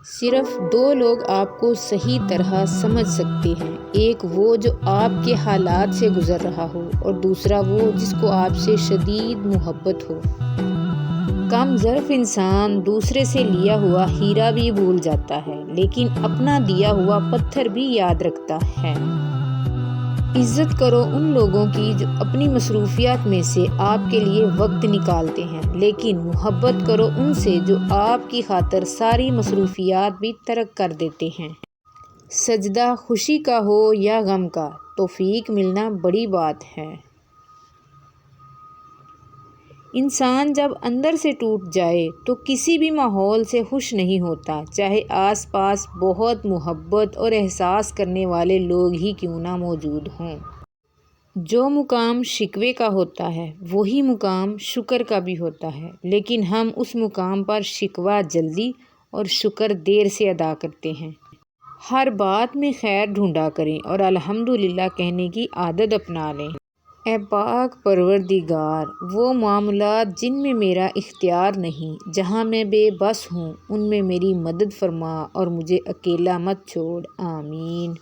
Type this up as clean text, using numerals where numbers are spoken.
صرف دو لوگ آپ کو صحیح طرح سمجھ سکتے ہیں، ایک وہ جو آپ کے حالات سے گزر رہا ہو اور دوسرا وہ جس کو آپ سے شدید محبت ہو۔ کم ظرف انسان دوسرے سے لیا ہوا ہیرا بھی بھول جاتا ہے، لیکن اپنا دیا ہوا پتھر بھی یاد رکھتا ہے۔ عزت کرو ان لوگوں کی جو اپنی مصروفیات میں سے آپ کے لیے وقت نکالتے ہیں، لیکن محبت کرو ان سے جو آپ کی خاطر ساری مصروفیات بھی ترک کر دیتے ہیں۔ سجدہ خوشی کا ہو یا غم کا، توفیق ملنا بڑی بات ہے۔ انسان جب اندر سے ٹوٹ جائے تو کسی بھی ماحول سے خوش نہیں ہوتا، چاہے آس پاس بہت محبت اور احساس کرنے والے لوگ ہی کیوں نہ موجود ہوں۔ جو مقام شکوے کا ہوتا ہے وہی مقام شکر کا بھی ہوتا ہے، لیکن ہم اس مقام پر شکوہ جلدی اور شکر دیر سے ادا کرتے ہیں۔ ہر بات میں خیر ڈھونڈا کریں اور الحمدللہ کہنے کی عادت اپنا لیں۔ اے پاک پروردگار، وہ معاملات جن میں میرا اختیار نہیں، جہاں میں بے بس ہوں، ان میں میری مدد فرما اور مجھے اکیلا مت چھوڑ۔ آمین۔